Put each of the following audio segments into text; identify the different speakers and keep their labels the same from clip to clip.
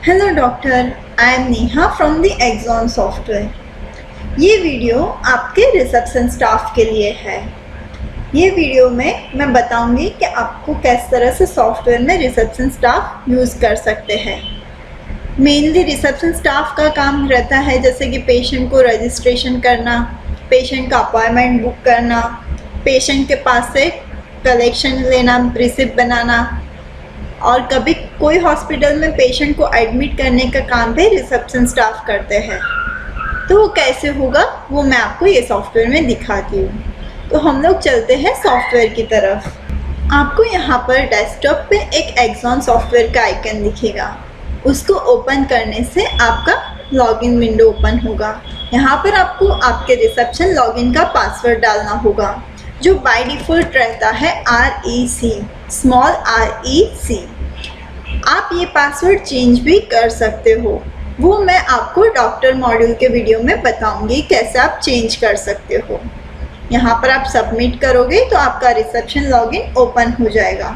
Speaker 1: Hello doctor, I am Neha from the Exxon software. ये video आपके reception staff के लिए है। ये वीडियो में मैं बताऊंगी कि आपको किस तरह से सॉफ्टवेयर में रिसेप्शन स्टाफ यूज़ कर सकते हैं। मेनली रिसेप्शन स्टाफ का काम रहता है जैसे कि पेशेंट को रजिस्ट्रेशन करना, पेशेंट का अपॉइंटमेंट बुक करना, पेशेंट के पास से कलेक्शन लेना, रिसिप्ट बनाना, और कभी कोई हॉस्पिटल में पेशेंट को एडमिट करने का काम भी रिसेप्शन स्टाफ करते हैं। तो वो कैसे होगा वो मैं आपको ये सॉफ्टवेयर में दिखाती हूँ। तो हम लोग चलते हैं सॉफ्टवेयर की तरफ। आपको यहाँ पर डेस्कटॉप पे एक एक्सॉन सॉफ्टवेयर का आइकन दिखेगा। उसको ओपन करने से आपका लॉगिन विंडो ओपन होगा। यहाँ पर आपको आपके रिसेप्शन लॉगिन का पासवर्ड डालना होगा जो बाय डिफ़ॉल्ट रहता है REC, स्मॉल REC। आप ये पासवर्ड चेंज भी कर सकते हो, वो मैं आपको डॉक्टर मॉड्यूल के वीडियो में बताऊंगी कैसे आप चेंज कर सकते हो। यहाँ पर आप सबमिट करोगे तो आपका रिसेप्शन लॉगिन ओपन हो जाएगा।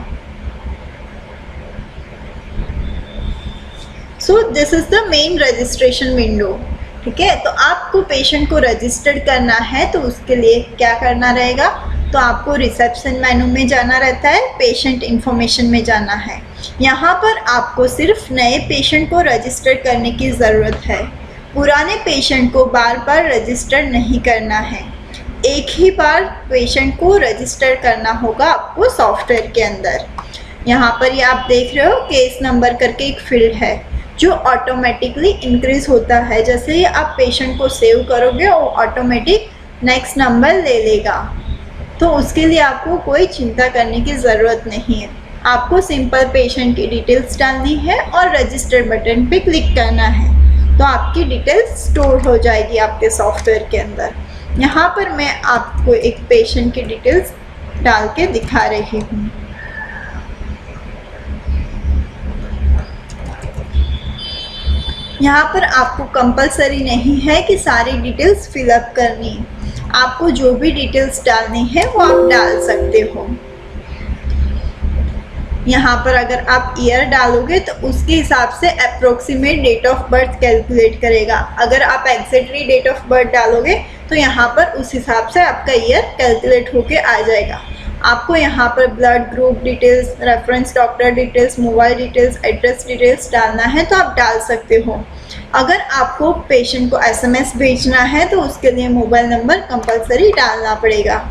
Speaker 1: So this is the main registration window. ठीक है, तो आपको पेशेंट को रजिस्टर्ड करना है तो उसके लिए क्या करना रहेगा, तो आपको रिसेप्शन मेनू में जाना रहता है, पेशेंट इन्फॉर्मेशन में जाना है। यहाँ पर आपको सिर्फ नए पेशेंट को रजिस्टर करने की ज़रूरत है। पुराने पेशेंट को बार बार रजिस्टर नहीं करना है। एक ही बार पेशेंट को रजिस्टर करना होगा आपको सॉफ्टवेयर के अंदर। यहाँ पर ये आप देख रहे हो केस नंबर करके एक फील्ड है जो ऑटोमेटिकली इंक्रीज होता है। जैसे ही आप पेशेंट को सेव करोगे वो ऑटोमेटिक नेक्स्ट नंबर ले लेगा। तो उसके लिए आपको कोई चिंता करने की ज़रूरत नहीं है। आपको सिंपल पेशेंट की डिटेल्स डालनी है और रजिस्टर बटन पे क्लिक करना है तो आपकी डिटेल्स स्टोर हो जाएगी आपके सॉफ्टवेयर के अंदर। यहाँ पर मैं आपको एक पेशेंट की डिटेल्स डाल के दिखा रही हूँ। यहाँ पर आपको कंपलसरी नहीं है कि सारी डिटेल्स फिलअप करनी। आपको जो भी डिटेल्स डालनी है वो आप डाल सकते हो। यहाँ पर अगर आप ईयर डालोगे तो उसके हिसाब से approximate date of birth calculate करेगा। अगर आप एग्जैक्टली डेट ऑफ बर्थ डालोगे तो यहाँ पर उस हिसाब से आपका ईयर कैलकुलेट होके आ जाएगा। आपको यहाँ पर blood group details, reference doctor details, mobile details, address details डालना है तो आप डाल सकते हो। अगर आपको पेशेंट को SMS भेजना है तो उसके लिए मोबाइल नंबर कंपलसरी डालना पड़ेगा।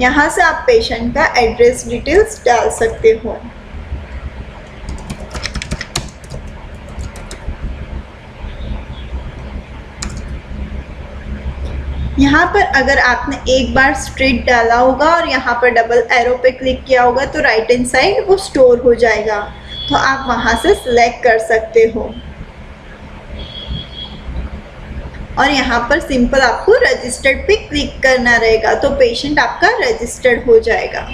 Speaker 1: यहाँ से आप पेशेंट का एड्रेस डिटेल्स डाल सकते हो। यहाँ पर अगर आपने एक बार स्ट्रेट डाला होगा और यहाँ पर डबल एरो पे क्लिक किया होगा तो राइट हैंड साइड वो स्टोर हो जाएगा, तो आप वहाँ से सिलेक्ट कर सकते हो। और यहाँ पर सिंपल आपको रजिस्टर्ड पे क्लिक करना रहेगा तो पेशेंट आपका रजिस्टर्ड हो जाएगा।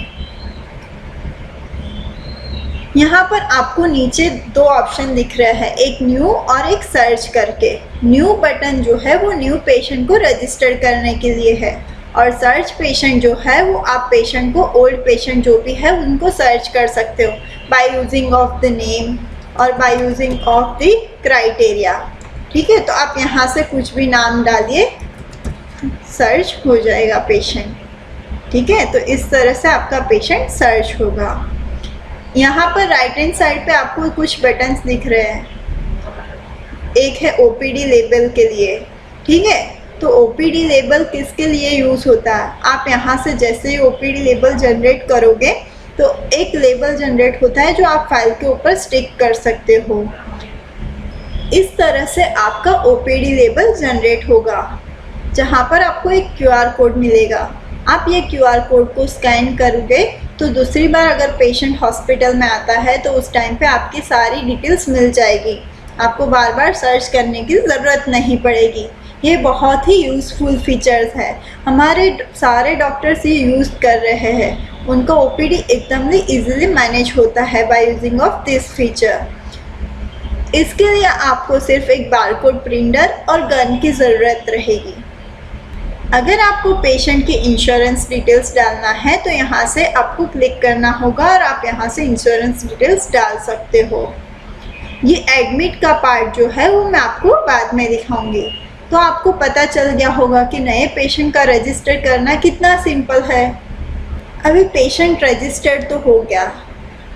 Speaker 1: यहाँ पर आपको नीचे दो ऑप्शन दिख रहा है, एक न्यू और एक सर्च करके। न्यू बटन जो है वो न्यू पेशेंट को रजिस्टर करने के लिए है और सर्च पेशेंट जो है वो आप पेशेंट को, ओल्ड पेशेंट जो भी है उनको सर्च कर सकते हो by using of the name और by using of the criteria. ठीक है, तो आप यहाँ से कुछ भी नाम डालिए, सर्च हो जाएगा पेशेंट। ठीक है, तो इस तरह से आपका पेशेंट सर्च होगा। यहाँ पर राइट हैंड साइड पे आपको कुछ बटन्स दिख रहे हैं। एक है OPD लेबल के लिए। ठीक है, तो OPD लेबल किसके लिए यूज़ होता है, आप यहाँ से जैसे ही OPD लेबल जनरेट करोगे तो एक लेबल जनरेट होता है जो आप फाइल के ऊपर स्टिक कर सकते हो। इस तरह से आपका OPD लेबल जनरेट होगा जहाँ पर आपको एक QR कोड मिलेगा। आप ये QR कोड को स्कैन करोगे तो दूसरी बार अगर पेशेंट हॉस्पिटल में आता है तो उस टाइम पे आपकी सारी डिटेल्स मिल जाएगी। आपको बार बार सर्च करने की ज़रूरत नहीं पड़ेगी। ये बहुत ही यूज़फुल फीचर्स है, हमारे सारे डॉक्टर्स ये यूज़ कर रहे हैं। उनका OPD एकदम ही ईजिली मैनेज होता है bye using of this feature. इसके लिए आपको सिर्फ एक बारकोड प्रिंटर और गन की ज़रूरत रहेगी। अगर आपको पेशेंट की इंश्योरेंस डिटेल्स डालना है तो यहाँ से आपको क्लिक करना होगा और आप यहाँ से इंश्योरेंस डिटेल्स डाल सकते हो। ये एडमिट का पार्ट जो है वो मैं आपको बाद में दिखाऊंगी। तो आपको पता चल गया होगा कि नए पेशेंट का रजिस्टर करना कितना सिंपल है। अभी पेशेंट रजिस्टर्ड तो हो गया,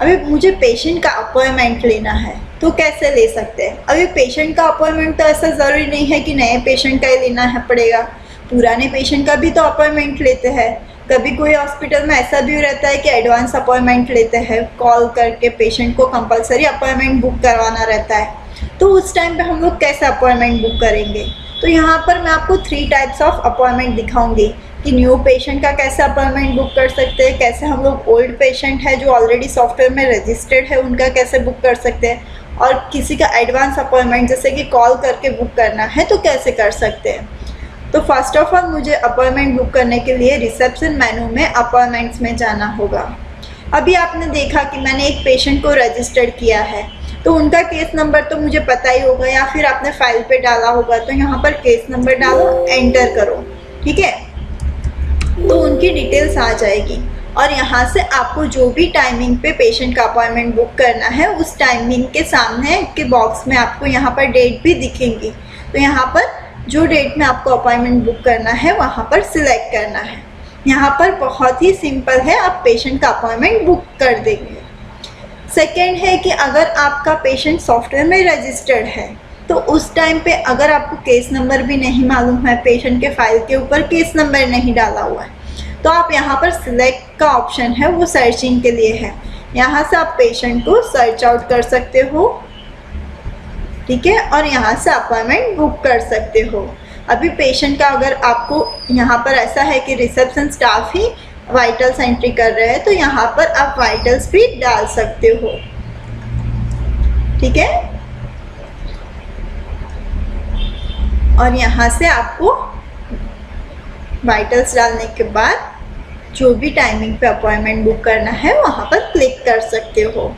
Speaker 1: अभी मुझे पेशेंट का अपॉइंटमेंट लेना है, तो कैसे ले सकते हैं? अभी पेशेंट का अपॉइंटमेंट तो ऐसा ज़रूरी नहीं है कि नए पेशेंट का ही लेना है पड़ेगा, पुराने पेशेंट का भी तो अपॉइंटमेंट लेते हैं। कभी कोई हॉस्पिटल में ऐसा भी रहता है कि एडवांस अपॉइंटमेंट लेते हैं, कॉल करके पेशेंट को कंपलसरी अपॉइंटमेंट बुक करवाना रहता है। तो उस टाइम पे हम लोग कैसे अपॉइंटमेंट बुक करेंगे? तो यहाँ पर मैं आपको 3 टाइप्स ऑफ अपॉइंटमेंट दिखाऊंगी कि न्यू पेशेंट का कैसे अपॉइंटमेंट बुक कर सकते हैं, कैसे हम लोग ओल्ड पेशेंट है जो ऑलरेडी सॉफ्टवेयर में रजिस्टर्ड है उनका कैसे बुक कर सकते हैं, और किसी का एडवांस अपॉइंटमेंट जैसे कि कॉल करके बुक करना है तो कैसे कर सकते हैं। तो फर्स्ट ऑफ ऑल मुझे अपॉइंटमेंट बुक करने के लिए रिसेप्शन मेनू में अपॉइंटमेंट्स में जाना होगा। अभी आपने देखा कि मैंने एक पेशेंट को रजिस्टर्ड किया है, तो उनका केस नंबर तो मुझे पता ही होगा या फिर आपने फाइल पे डाला होगा। तो यहाँ पर केस नंबर डालो, एंटर करो, ठीक है। तो उनकी डिटेल्स आ जाएगी और यहाँ से आपको जो भी टाइमिंग पे पेशेंट का अपॉइंटमेंट बुक करना है उस टाइमिंग के सामने के बॉक्स में आपको यहाँ पर डेट भी दिखेंगी। तो यहाँ पर जो डेट में आपको अपॉइंटमेंट बुक करना है वहाँ पर सिलेक्ट करना है। यहाँ पर बहुत ही सिंपल है, आप पेशेंट का अपॉइंटमेंट बुक कर देंगे। सेकेंड है कि अगर आपका पेशेंट सॉफ्टवेयर में रजिस्टर्ड है तो उस टाइम पे अगर आपको केस नंबर भी नहीं मालूम है, पेशेंट के फाइल के ऊपर केस नंबर नहीं डाला हुआ है, तो आप यहाँ पर सिलेक्ट का ऑप्शन है वो सर्चिंग के लिए है। यहाँ से आप पेशेंट को सर्च आउट कर सकते हो, ठीक है, और यहाँ से अपॉइंटमेंट बुक कर सकते हो। अभी पेशेंट का अगर आपको यहाँ पर ऐसा है कि रिसेप्शन स्टाफ ही वाइटल्स एंट्री कर रहे हैं तो यहाँ पर आप वाइटल्स भी डाल सकते हो, ठीक है। और यहाँ से आपको वाइटल्स डालने के बाद जो भी टाइमिंग पे अपॉइंटमेंट बुक करना है वहाँ पर क्लिक कर सकते हो।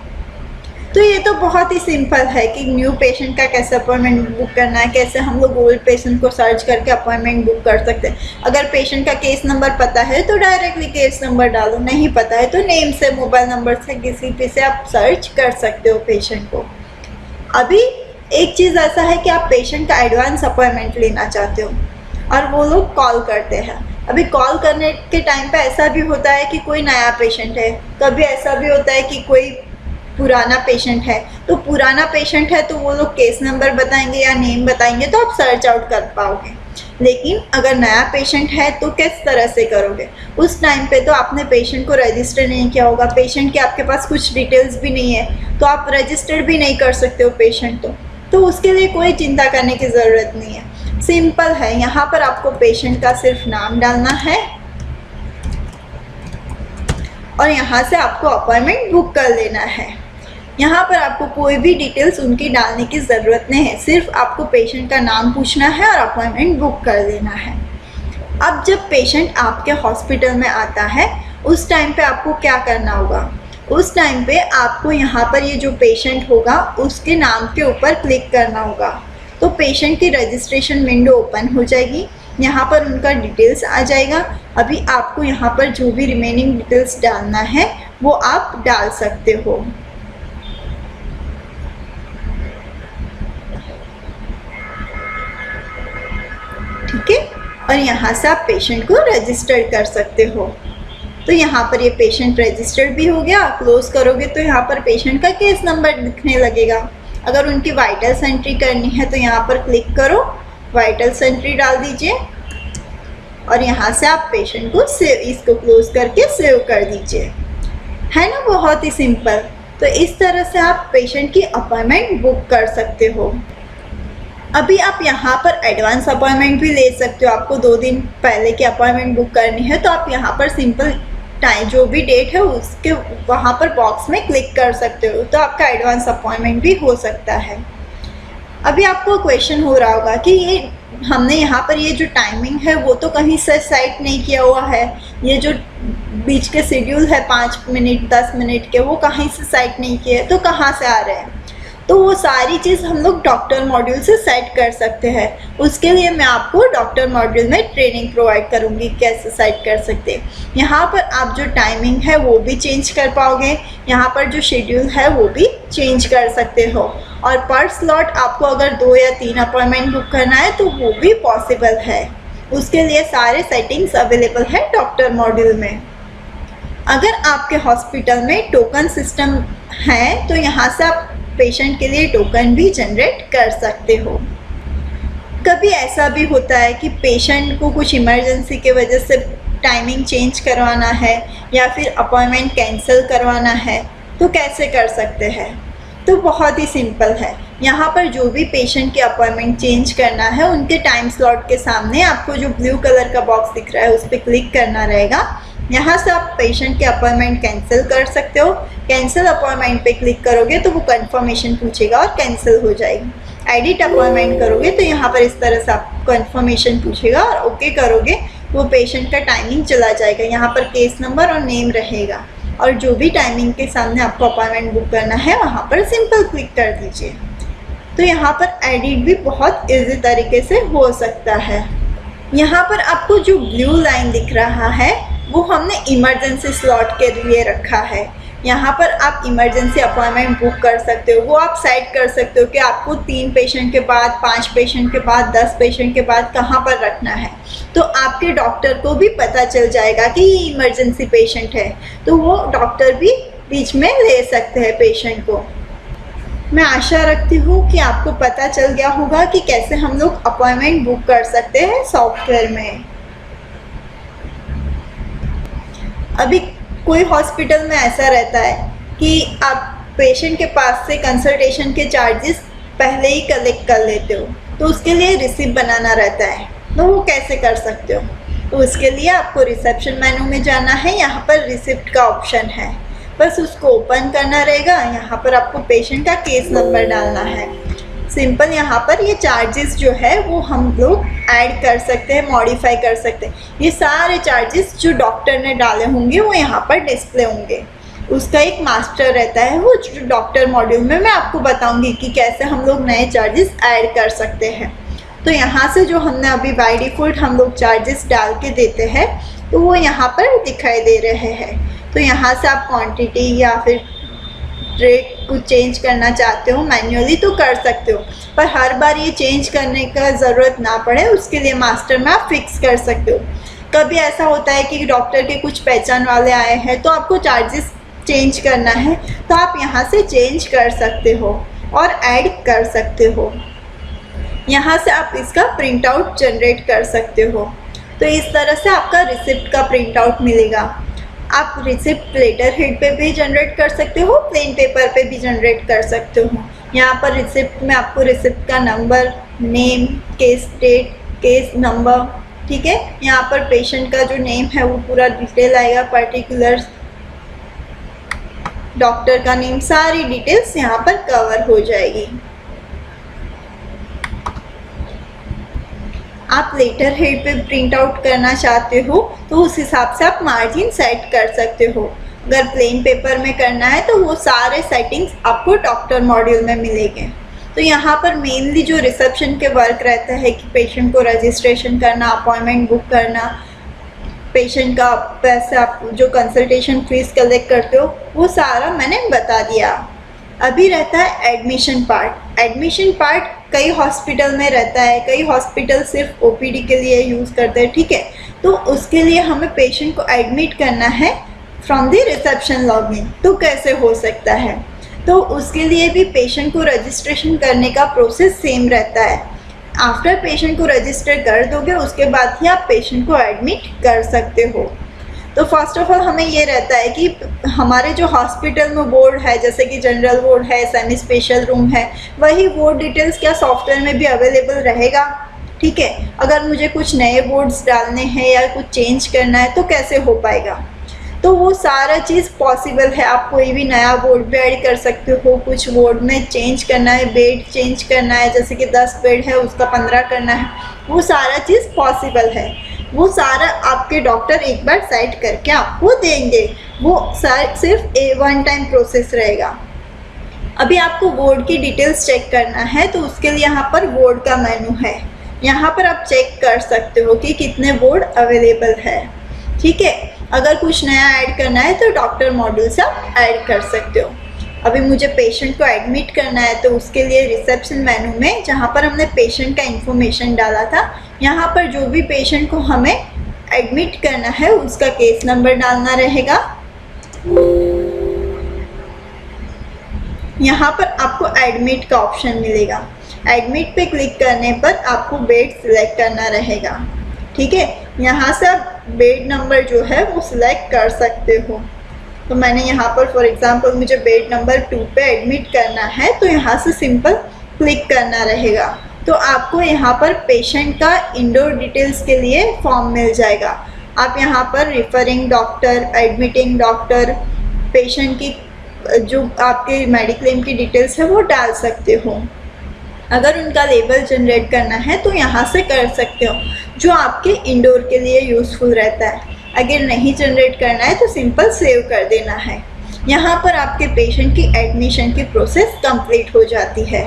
Speaker 1: तो ये तो बहुत ही सिंपल है कि न्यू पेशेंट का कैसे अपॉइंटमेंट बुक करना है, कैसे हम लोग ओल्ड पेशेंट को सर्च करके अपॉइंटमेंट बुक कर सकते हैं। अगर पेशेंट का केस नंबर पता है तो डायरेक्टली केस नंबर डालो, नहीं पता है तो नेम से, मोबाइल नंबर से, किसी पे से आप सर्च कर सकते हो पेशेंट को। अभी एक चीज़ ऐसा है कि आप पेशेंट का एडवांस अपॉइंटमेंट लेना चाहते हो और वो लोग कॉल करते हैं। अभी कॉल करने के टाइम पे ऐसा भी होता है कि कोई नया पेशेंट है, कभी ऐसा भी होता है कि कोई पुराना पेशेंट है। तो पुराना पेशेंट है तो वो लोग केस नंबर बताएंगे या नेम बताएंगे तो आप सर्च आउट कर पाओगे। लेकिन अगर नया पेशेंट है तो किस तरह से करोगे? उस टाइम पे तो आपने पेशेंट को रजिस्टर नहीं किया होगा, पेशेंट के आपके पास कुछ डिटेल्स भी नहीं है, तो आप रजिस्टर भी नहीं कर सकते हो पेशेंट तो उसके लिए कोई चिंता करने की ज़रूरत नहीं है। सिंपल है, यहाँ पर आपको पेशेंट का सिर्फ नाम डालना है और यहाँ से आपको अपॉइंटमेंट बुक कर लेना है। यहाँ पर आपको कोई भी डिटेल्स उनकी डालने की ज़रूरत नहीं है, सिर्फ आपको पेशेंट का नाम पूछना है और अपॉइंटमेंट बुक कर लेना है। अब जब पेशेंट आपके हॉस्पिटल में आता है उस टाइम पे आपको क्या करना होगा? उस टाइम पे आपको यहाँ पर ये जो पेशेंट होगा उसके नाम के ऊपर क्लिक करना होगा। तो पेशेंट की रजिस्ट्रेशन विंडो ओपन हो जाएगी, यहाँ पर उनका डिटेल्स आ जाएगा। अभी आपको यहाँ पर जो भी रिमेनिंग डिटेल्स डालना है वो आप डाल सकते हो, ठीक है। और यहाँ से आप पेशेंट को रजिस्टर कर सकते हो। तो यहाँ पर ये पेशेंट रजिस्टर्ड भी हो गया। क्लोज करोगे तो यहाँ पर पेशेंट का केस नंबर दिखने लगेगा। अगर उनकी वाइटल्स एंट्री करनी है तो यहाँ पर क्लिक करो, वाइटल्स एंट्री डाल दीजिए और यहाँ से आप पेशेंट को सेव, इसको क्लोज करके सेव कर दीजिए। है ना, बहुत ही सिंपल। तो इस तरह से आप पेशेंट की अपॉइंटमेंट बुक कर सकते हो। अभी आप यहाँ पर एडवांस अपॉइंटमेंट भी ले सकते हो। आपको 2 दिन पहले की अपॉइंटमेंट बुक करनी है तो आप यहाँ पर सिंपल टाइम जो भी डेट है उसके वहाँ पर बॉक्स में क्लिक कर सकते हो, तो आपका एडवांस अपॉइंटमेंट भी हो सकता है। अभी आपको क्वेश्चन हो रहा होगा कि ये हमने यहाँ पर ये जो टाइमिंग है वो तो कहीं से सेट नहीं किया हुआ है, ये जो बीच के शेड्यूल है 5 मिनट 10 मिनट के वो कहीं से सेट नहीं किए, तो कहाँ से आ रहे हैं? तो वो सारी चीज़ हम लोग डॉक्टर मॉड्यूल से सेट कर सकते हैं। उसके लिए मैं आपको डॉक्टर मॉड्यूल में ट्रेनिंग प्रोवाइड करूँगी कैसे सेट कर सकते हैं। यहाँ पर आप जो टाइमिंग है वो भी चेंज कर पाओगे, यहाँ पर जो शेड्यूल है वो भी चेंज कर सकते हो, और पर स्लॉट आपको अगर 2 या 3 अपॉइंटमेंट बुक करना है तो वो भी पॉसिबल है। उसके लिए सारे सेटिंग्स अवेलेबल है डॉक्टर मॉड्यूल में। अगर आपके हॉस्पिटल में टोकन सिस्टम है तो यहाँ से आप पेशेंट के लिए टोकन भी जनरेट कर सकते हो। कभी ऐसा भी होता है कि पेशेंट को कुछ इमरजेंसी के वजह से टाइमिंग चेंज करवाना है या फिर अपॉइंटमेंट कैंसिल करवाना है, तो कैसे कर सकते हैं? तो बहुत ही सिंपल है। यहाँ पर जो भी पेशेंट की अपॉइंटमेंट चेंज करना है उनके टाइम स्लॉट के सामने आपको जो ब्लू कलर का बॉक्स दिख रहा है उस पर क्लिक करना रहेगा। यहाँ से आप पेशेंट के अपॉइंटमेंट कैंसिल कर सकते हो। कैंसिल अपॉइंटमेंट पे क्लिक करोगे तो वो कंफर्मेशन पूछेगा और कैंसिल हो जाएगी। एडिट अपॉइंटमेंट करोगे तो यहाँ पर इस तरह से आपको कंफर्मेशन पूछेगा और ओके करोगे वो पेशेंट का टाइमिंग चला जाएगा। यहाँ पर केस नंबर और नेम रहेगा, और जो भी टाइमिंग के सामने आपको अपॉइंटमेंट बुक करना है वहाँ पर सिंपल क्लिक कर दीजिए। तो यहाँ पर एडिट भी बहुत ईजी तरीके से हो सकता है। यहाँ पर आपको जो ब्लू लाइन दिख रहा है वो हमने इमरजेंसी स्लॉट के लिए रखा है। यहाँ पर आप इमरजेंसी अपॉइंटमेंट बुक कर सकते हो। वो आप सेट कर सकते हो कि आपको 3 पेशेंट के बाद, 5 पेशेंट के बाद, 10 पेशेंट के बाद कहाँ पर रखना है। तो आपके डॉक्टर को भी पता चल जाएगा कि ये इमरजेंसी पेशेंट है, तो वो डॉक्टर भी बीच में ले सकते हैं पेशेंट को। मैं आशा रखती हूँ कि आपको पता चल गया होगा कि कैसे हम लोग अपॉइंटमेंट बुक कर सकते हैं सॉफ्टवेयर में। अभी कोई हॉस्पिटल में ऐसा रहता है कि आप पेशेंट के पास से कंसल्टेशन के चार्जेस पहले ही कलेक्ट कर लेते हो, तो उसके लिए रिसिप्ट बनाना रहता है। तो वो कैसे कर सकते हो? तो उसके लिए आपको रिसेप्शन मेनू में जाना है। यहाँ पर रिसिप्ट का ऑप्शन है, बस उसको ओपन करना रहेगा। यहाँ पर आपको पेशेंट का केस नंबर डालना है। सिंपल यहाँ पर ये चार्जेस जो है वो हम लोग ऐड कर सकते हैं, मॉडिफाई कर सकते हैं। ये सारे चार्जेस जो डॉक्टर ने डाले होंगे वो यहाँ पर डिस्प्ले होंगे। उसका एक मास्टर रहता है, वो जो डॉक्टर मॉड्यूल में मैं आपको बताऊंगी कि कैसे हम लोग नए चार्जेस ऐड कर सकते हैं। तो यहाँ से जो हमने अभी बाय डिफ़ॉल्ट हम लोग चार्जेस डाल के देते हैं तो वो यहाँ पर दिखाई दे रहे हैं। तो यहाँ से आप क्वांटिटी या फिर रेट कुछ चेंज करना चाहते हो मैन्युअली तो कर सकते हो, पर हर बार ये चेंज करने का ज़रूरत ना पड़े उसके लिए मास्टर में आप फिक्स कर सकते हो। कभी ऐसा होता है कि डॉक्टर के कुछ पहचान वाले आए हैं तो आपको चार्जेस चेंज करना है, तो आप यहाँ से चेंज कर सकते हो और ऐड कर सकते हो। यहाँ से आप इसका प्रिंट आउट जनरेट कर सकते हो। तो इस तरह से आपका रिसिप्ट का प्रिंट आउट मिलेगा। आप रिसिप्ट लेटर हेड पे भी जनरेट कर सकते हो, प्लेन पेपर पे भी जनरेट कर सकते हो। यहाँ पर रिसिप्ट में आपको रिसिप्ट का number, name, case date, case number, ठीक है। यहाँ पर पेशेंट का जो नेम है वो पूरा डिटेल आएगा, पर्टिकुलर्स, डॉक्टर का नेम, सारी डिटेल्स यहाँ पर कवर हो जाएगी। आप लेटर हेड पे प्रिंट आउट करना चाहते हो तो उस हिसाब से आप मार्जिन सेट कर सकते हो। अगर प्लेन पेपर में करना है तो वो सारे सेटिंग्स आपको डॉक्टर मॉड्यूल में मिलेंगे। तो यहाँ पर मेनली जो रिसेप्शन के वर्क रहता है कि पेशेंट को रजिस्ट्रेशन करना, अपॉइंटमेंट बुक करना, पेशेंट का पैसे आप जो कंसल्टेशन फीस कलेक्ट करते हो वो सारा मैंने बता दिया। अभी रहता है एडमिशन पार्ट। एडमिशन पार्ट कई हॉस्पिटल में रहता है, कई हॉस्पिटल सिर्फ ओपीडी के लिए यूज़ करते हैं, ठीक है। तो उसके लिए हमें पेशेंट को एडमिट करना है फ्रॉम द रिसेप्शन लॉगिन। तो कैसे हो सकता है? तो उसके लिए भी पेशेंट को रजिस्ट्रेशन करने का प्रोसेस सेम रहता है। आफ्टर पेशेंट को रजिस्टर कर दोगे उसके बाद ही आप पेशेंट को एडमिट कर सकते हो। तो फर्स्ट ऑफ ऑल हमें ये रहता है कि हमारे जो हॉस्पिटल में वार्ड है, जैसे कि जनरल वार्ड है, सेमी स्पेशल रूम है, वही वार्ड डिटेल्स क्या सॉफ्टवेयर में भी अवेलेबल रहेगा, ठीक है। अगर मुझे कुछ नए वार्ड्स डालने हैं या कुछ चेंज करना है तो कैसे हो पाएगा? तो वो सारा चीज़ पॉसिबल है। आप कोई भी नया वार्ड भी ऐड कर सकते हो। कुछ वार्ड में चेंज करना है, बेड चेंज करना है, जैसे कि 10 बेड है उसका 15 करना है, वो सारा चीज़ पॉसिबल है। वो सारा आपके डॉक्टर एक बार सेट करके आपको देंगे। वो सिर्फ वन टाइम प्रोसेस रहेगा। अभी आपको वार्ड की डिटेल्स चेक करना है तो उसके लिए यहाँ पर वार्ड का मेनू है। यहाँ पर आप चेक कर सकते हो कि कितने वार्ड अवेलेबल है। ठीक है, अगर कुछ नया ऐड करना है तो डॉक्टर मॉड्यूल से आप ऐड कर सकते हो। अभी मुझे पेशेंट को एडमिट करना है तो उसके लिए रिसेप्शन मेनू में जहाँ पर हमने पेशेंट का इंफॉर्मेशन डाला था, यहाँ पर जो भी पेशेंट को हमें एडमिट करना है उसका केस नंबर डालना रहेगा। यहाँ पर आपको एडमिट का ऑप्शन मिलेगा। एडमिट पे क्लिक करने पर आपको बेड सिलेक्ट करना रहेगा। ठीक है, यहाँ से आप बेड नंबर जो है वो सिलेक्ट कर सकते हो। तो मैंने यहाँ पर फॉर एग्जांपल मुझे बेड नंबर 2 पे एडमिट करना है तो यहाँ से सिंपल क्लिक करना रहेगा। तो आपको यहाँ पर पेशेंट का इंडोर डिटेल्स के लिए फॉर्म मिल जाएगा। आप यहाँ पर referring doctor, admitting doctor, patient की जो आपके मेडिक्लेम की डिटेल्स है वो डाल सकते हो। अगर उनका लेबल जनरेट करना है तो यहाँ से कर सकते हो, जो आपके इंडोर के लिए यूज़फुल रहता है। अगर नहीं जनरेट करना है तो सिंपल सेव कर देना है। यहाँ पर आपके पेशेंट की एडमिशन की प्रोसेस कंप्लीट हो जाती है।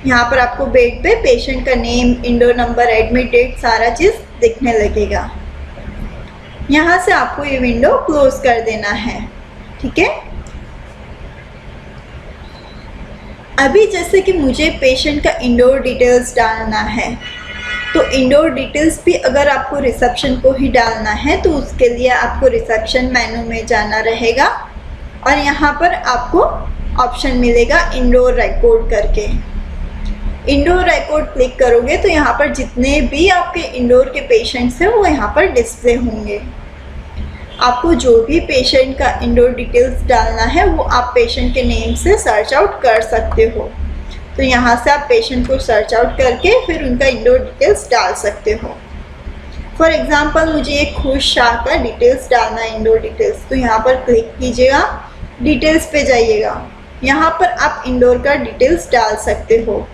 Speaker 1: यहाँ पर आपको बेड पे पेशेंट का name, indoor number, admit date सारा चीज़ दिखने लगेगा। यहाँ से आपको ये विंडो क्लोज कर देना है। ठीक है, अभी जैसे कि मुझे पेशेंट का इंडोर डिटेल्स डालना है तो इंडोर डिटेल्स भी अगर आपको रिसेप्शन को ही डालना है तो उसके लिए आपको रिसेप्शन मेनू में जाना रहेगा और यहाँ पर आपको ऑप्शन मिलेगा इंडोर रिकॉर्ड करके। इंडोर रिकॉर्ड क्लिक करोगे तो यहाँ पर जितने भी आपके इंडोर के पेशेंट्स हैं वो यहाँ पर डिस्प्ले होंगे। आपको जो भी पेशेंट का इंडोर डिटेल्स डालना है वो आप पेशेंट के नेम से सर्च आउट कर सकते हो। तो यहाँ से आप पेशेंट को सर्च आउट करके फिर उनका इंडोर डिटेल्स डाल सकते हो। फॉर एग्जांपल मुझे एक खुश शाह का डिटेल्स डालना है, इंडोर डिटेल्स, तो यहाँ पर क्लिक कीजिएगा, डिटेल्स पे जाइएगा। यहाँ पर आप इंडोर का डिटेल्स डाल सकते हो।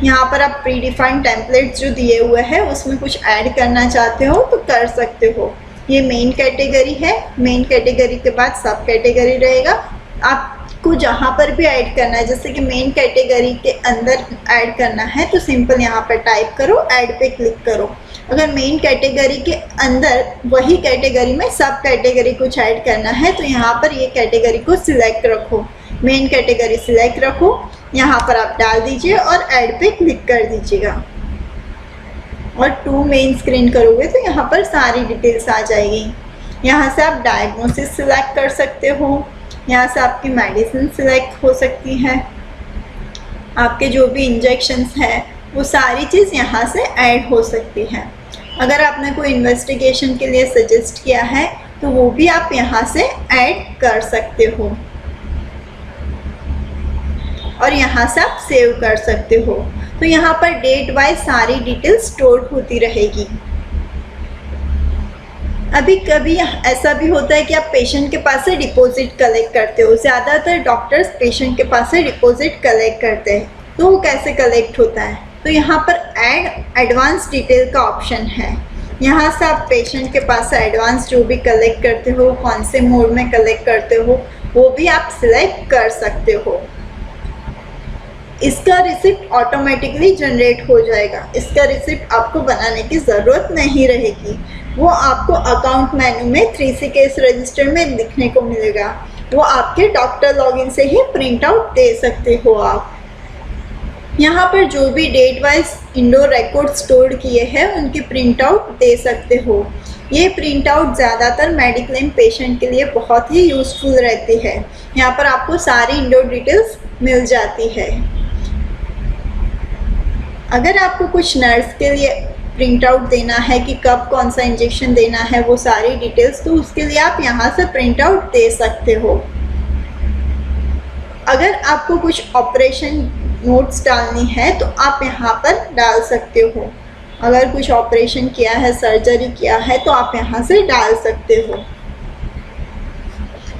Speaker 1: यहाँ पर आप प्री डिफाइंड टेम्पलेट्स जो दिए हुए हैं उसमें कुछ ऐड करना चाहते हो तो कर सकते हो। ये मेन कैटेगरी है, मेन कैटेगरी के बाद सब कैटेगरी रहेगा। आपको जहाँ पर भी ऐड करना है, जैसे कि मेन कैटेगरी के अंदर ऐड करना है तो सिंपल यहाँ पर टाइप करो, ऐड पे क्लिक करो। अगर मेन कैटेगरी के अंदर वही कैटेगरी में सब कैटेगरी कुछ ऐड करना है तो यहाँ पर ये कैटेगरी को सिलेक्ट रखो, मेन कैटेगरी सिलेक्ट रखो, यहाँ पर आप डाल दीजिए और ऐड पे क्लिक कर दीजिएगा और टू मेन स्क्रीन करोगे तो यहाँ पर सारी डिटेल्स आ जाएगी। यहाँ से आप डायग्नोसिस सिलेक्ट कर सकते हो, यहाँ से आपकी मेडिसिन सिलेक्ट हो सकती है, आपके जो भी इंजेक्शंस हैं वो सारी चीज़ यहाँ से ऐड हो सकती है। अगर आपने कोई इन्वेस्टिगेशन के लिए सजेस्ट किया है तो वो भी आप यहाँ से ऐड कर सकते हो और यहाँ से आप सेव कर सकते हो। तो यहाँ पर डेट वाइज सारी डिटेल स्टोर होती रहेगी। अभी कभी ऐसा भी होता है कि आप पेशेंट के पास से डिपॉजिट कलेक्ट करते हो। ज़्यादातर डॉक्टर्स पेशेंट के पास से डिपॉजिट कलेक्ट करते हैं, तो वो कैसे कलेक्ट होता है? तो यहाँ पर ऐड एडवांस डिटेल का ऑप्शन है। यहाँ से आप पेशेंट के पास से एडवांस जो भी कलेक्ट करते हो, कौन से मोड में कलेक्ट करते हो, वो भी आप सिलेक्ट कर सकते हो। इसका रिसिप्ट ऑटोमेटिकली जनरेट हो जाएगा। इसका रिसिप्ट आपको बनाने की ज़रूरत नहीं रहेगी, वो आपको अकाउंट मेनू में 3C केस रजिस्टर में दिखने को मिलेगा। वो आपके डॉक्टर लॉगिन से ही प्रिंट आउट दे सकते हो आप। यहाँ पर जो भी date wise indoor record store किए हैं उनकी प्रिंट आउट दे सकते हो। ये प्रिंट आउट ज़्यादातर मेडिक्लेम पेशेंट के लिए बहुत ही यूज़फुल रहती है। यहाँ पर आपको सारी इंडोर डिटेल्स मिल जाती है। अगर आपको कुछ नर्स के लिए प्रिंट आउट देना है कि कब कौन सा इंजेक्शन देना है, वो सारी डिटेल्स, तो उसके लिए आप यहाँ से प्रिंट आउट दे सकते हो। अगर आपको कुछ ऑपरेशन नोट्स डालनी है तो आप यहाँ पर डाल सकते हो। अगर कुछ ऑपरेशन किया है, सर्जरी किया है, तो आप यहाँ से डाल सकते हो।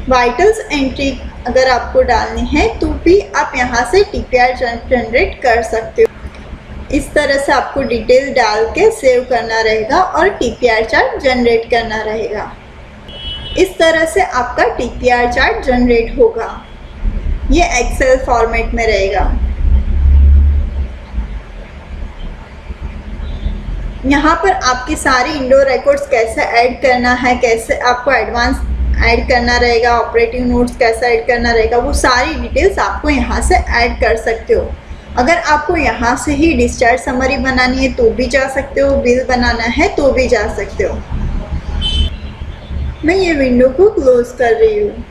Speaker 1: वाइटल्स एंट्री अगर आपको डालनी है तो भी आप यहाँ से TPR जनरेट कर सकते हो। इस तरह से आपको डिटेल डाल के सेव करना रहेगा और TPR चार्ट जनरेट करना रहेगा। इस तरह से आपका TPR चार्ट जनरेट होगा। ये एक्सेल फॉर्मेट में रहेगा। यहाँ पर आपकी सारी इंडोर रिकॉर्ड्स कैसे ऐड करना है, कैसे आपको एडवांस ऐड करना रहेगा, ऑपरेटिंग नोट्स कैसे ऐड करना रहेगा, वो सारी डिटेल्स आपको यहाँ से ऐड कर सकते हो। अगर आपको यहाँ से ही डिस्चार्ज समरी बनानी है तो भी जा सकते हो, बिल बनाना है तो भी जा सकते हो। मैं ये विंडो को क्लोज कर रही हूँ।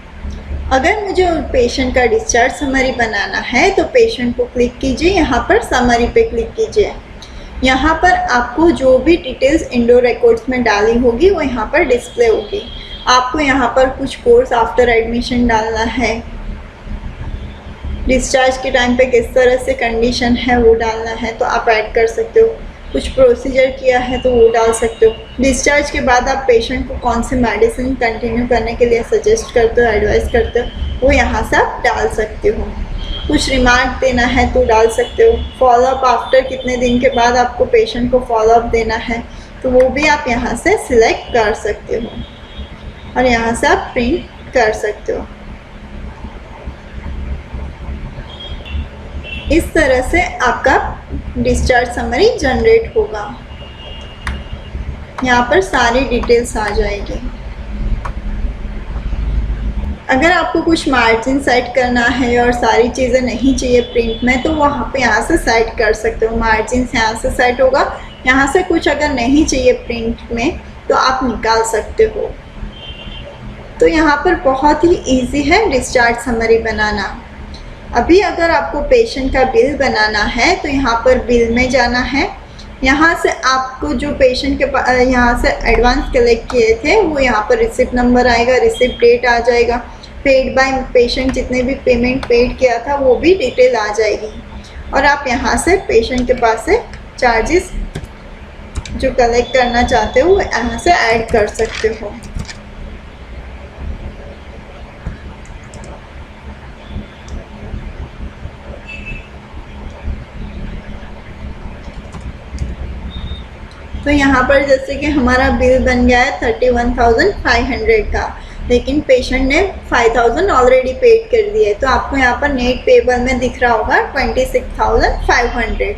Speaker 1: अगर मुझे पेशेंट का डिस्चार्ज समरी बनाना है तो पेशेंट को क्लिक कीजिए, यहाँ पर समरी पे क्लिक कीजिए। यहाँ पर आपको जो भी डिटेल्स इंडोर रिकॉर्ड्स में डाली होगी वो यहाँ पर डिस्प्ले होगी। आपको यहाँ पर कुछ कोर्स आफ्टर एडमिशन डालना है, डिस्चार्ज के टाइम पे किस तरह से कंडीशन है वो डालना है तो आप ऐड कर सकते हो। कुछ प्रोसीजर किया है तो वो डाल सकते हो। डिस्चार्ज के बाद आप पेशेंट को कौन से मेडिसिन कंटिन्यू करने के लिए सजेस्ट करते हो, एडवाइस करते हो, वो यहाँ से आप डाल सकते हो। कुछ रिमार्क देना है तो डाल सकते हो। फॉलोअप आफ्टर कितने दिन के बाद आपको पेशेंट को फॉलोअप देना है तो वो भी आप यहाँ से सिलेक्ट कर सकते हो और यहाँ से आप प्रिंट कर सकते हो। इस तरह से आपका डिस्चार्ज समरी जनरेट होगा। यहाँ पर सारी डिटेल्स आ जाएगी। अगर आपको कुछ मार्जिन सेट करना है और सारी चीज़ें नहीं चाहिए प्रिंट में तो वहाँ पे यहाँ से सेट कर सकते हो। मार्जिन यहाँ से सेट होगा। यहाँ से कुछ अगर नहीं चाहिए प्रिंट में तो आप निकाल सकते हो। तो यहाँ पर बहुत ही इजी है डिस्चार्ज समरी बनाना। अभी अगर आपको पेशेंट का बिल बनाना है तो यहाँ पर बिल में जाना है। यहाँ से आपको जो पेशेंट के पास यहाँ से एडवांस कलेक्ट किए थे वो यहाँ पर रिसिप्ट नंबर आएगा, रिसिप्ट डेट आ जाएगा, पेड बाय पेशेंट जितने भी पेमेंट पेड किया था वो भी डिटेल आ जाएगी। और आप यहाँ से पेशेंट के पास से चार्जेस जो कलेक्ट करना चाहते हो वो यहाँ से ऐड कर सकते हो। तो यहाँ पर जैसे कि हमारा बिल बन गया है 31,500 का, लेकिन पेशेंट ने 5,000 ऑलरेडी पेड कर दिया है तो आपको यहाँ पर नेट पेबल में दिख रहा होगा 26,500।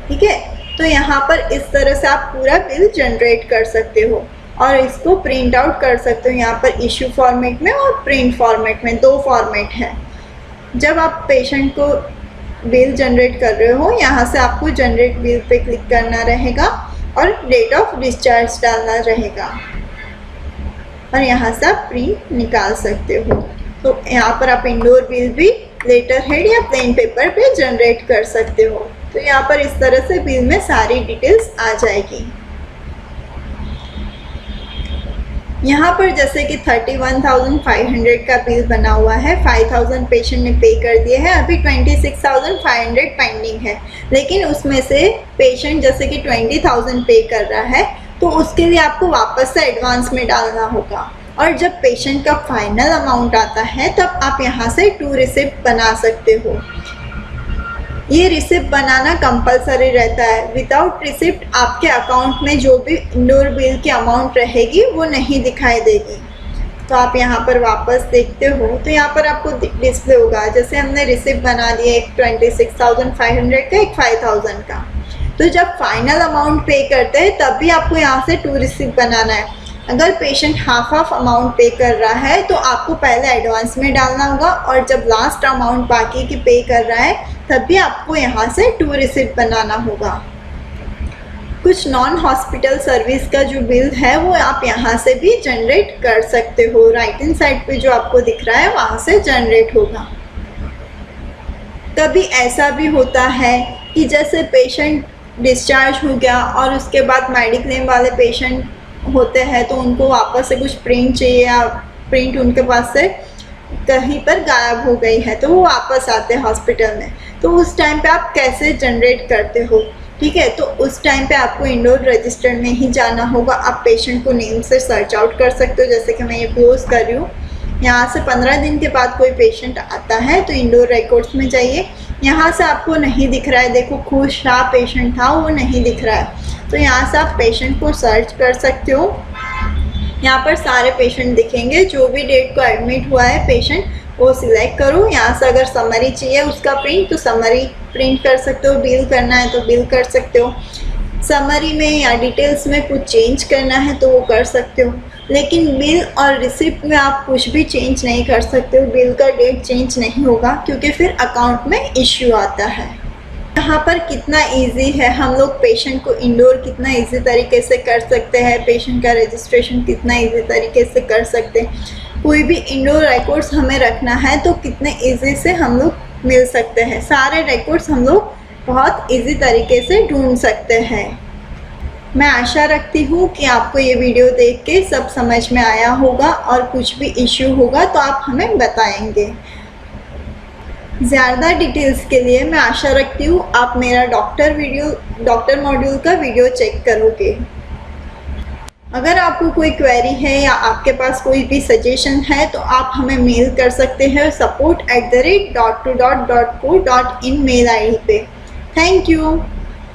Speaker 1: ठीक है, तो यहाँ पर इस तरह से आप पूरा बिल जनरेट कर सकते हो और इसको प्रिंट आउट कर सकते हो। यहाँ पर इश्यू फॉर्मेट में और प्रिंट फॉर्मेट में दो फॉर्मेट है। जब आप पेशेंट को बिल जनरेट कर रहे हो यहाँ से आपको जनरेट बिल पे क्लिक करना रहेगा और डेट ऑफ डिस्चार्ज डालना रहेगा और यहाँ से आप प्रिंट निकाल सकते हो। तो यहाँ पर आप इंडोर बिल भी लेटर हेड या प्लेन पेपर पे जनरेट कर सकते हो। तो यहाँ पर इस तरह से बिल में सारी डिटेल्स आ जाएगी। यहाँ पर जैसे कि 31,500 का बिल बना हुआ है, 5,000 पेशेंट ने पे कर दिए हैं, अभी 26,500 पेंडिंग है। लेकिन उसमें से पेशेंट जैसे कि 20,000 पे कर रहा है तो उसके लिए आपको वापस से एडवांस में डालना होगा और जब पेशेंट का फाइनल अमाउंट आता है तब आप यहाँ से 2 रिसिप्ट बना सकते हो। ये रिसिप्ट बनाना कंपलसरी रहता है। विदाउट रिसिप्ट आपके अकाउंट में जो भी इंडोर बिल की अमाउंट रहेगी वो नहीं दिखाई देगी। तो आप यहाँ पर वापस देखते हो तो यहाँ पर आपको डिस्प्ले होगा। जैसे हमने रिसिप्ट बना दिया एक 26,500 का, एक 5,000 का। तो जब फाइनल अमाउंट पे करते हैं तब भी आपको यहाँ से 2 रिसिप्ट बनाना है। अगर पेशेंट हाफ अमाउंट पे कर रहा है तो आपको पहले एडवांस में डालना होगा और जब लास्ट अमाउंट बाकी की पे कर रहा है तब भी आपको यहाँ से 2 रिसिप्ट बनाना होगा। कुछ नॉन हॉस्पिटल सर्विस का जो बिल है वो आप यहाँ से भी जनरेट कर सकते हो। राइट हैंड साइड पे जो आपको दिख रहा है वहाँ से जनरेट होगा। कभी ऐसा भी होता है कि जैसे पेशेंट डिस्चार्ज हो गया और उसके बाद मेडिक्लेम वाले पेशेंट होते हैं तो उनको वापस से कुछ प्रिंट चाहिए या प्रिंट उनके पास से कहीं पर गायब हो गई है तो वो वापस आते हैं हॉस्पिटल में। तो उस टाइम पे आप कैसे जनरेट करते हो? ठीक है, तो उस टाइम पे आपको इंडोर रजिस्टर में ही जाना होगा। आप पेशेंट को नेम से सर्च आउट कर सकते हो। जैसे कि मैं ये क्लोज कर रही हूँ। यहाँ से 15 दिन के बाद कोई पेशेंट आता है तो इंडोर रिकॉर्ड्स में जाइए। यहाँ से आपको नहीं दिख रहा है, देखो खुश शाह पेशेंट था वो नहीं दिख रहा है, तो यहाँ से आप पेशेंट को सर्च कर सकते हो। यहाँ पर सारे पेशेंट दिखेंगे, जो भी डेट को एडमिट हुआ है पेशेंट वो सिलेक्ट करो। यहाँ से अगर समरी चाहिए उसका प्रिंट तो समरी प्रिंट कर सकते हो, बिल करना है तो बिल कर सकते हो, समरी में या डिटेल्स में कुछ चेंज करना है तो वो कर सकते हो। लेकिन बिल और रिसिप्ट में आप कुछ भी चेंज नहीं कर सकते हो, बिल का डेट चेंज नहीं होगा क्योंकि फिर अकाउंट में इश्यू आता है। यहाँ पर कितना इजी है, हम लोग पेशेंट को इंडोर कितना इजी तरीके से कर सकते हैं, पेशेंट का रजिस्ट्रेशन कितना इजी तरीके से कर सकते हैं। कोई भी इंडोर रिकॉर्ड्स हमें रखना है तो कितने इजी से हम लोग मिल सकते हैं, सारे रिकॉर्ड्स हम लोग बहुत इजी तरीके से ढूंढ सकते हैं। मैं आशा रखती हूँ कि आपको ये वीडियो देख के सब समझ में आया होगा और कुछ भी इश्यू होगा तो आप हमें बताएंगे। ज़्यादा डिटेल्स के लिए मैं आशा रखती हूँ आप मेरा डॉक्टर मॉड्यूल का वीडियो चेक करोगे। अगर आपको कोई क्वेरी है या आपके पास कोई भी सजेशन है तो आप हमें मेल कर सकते हैं support@.to.co.in मेल आईडी पे। Thank you.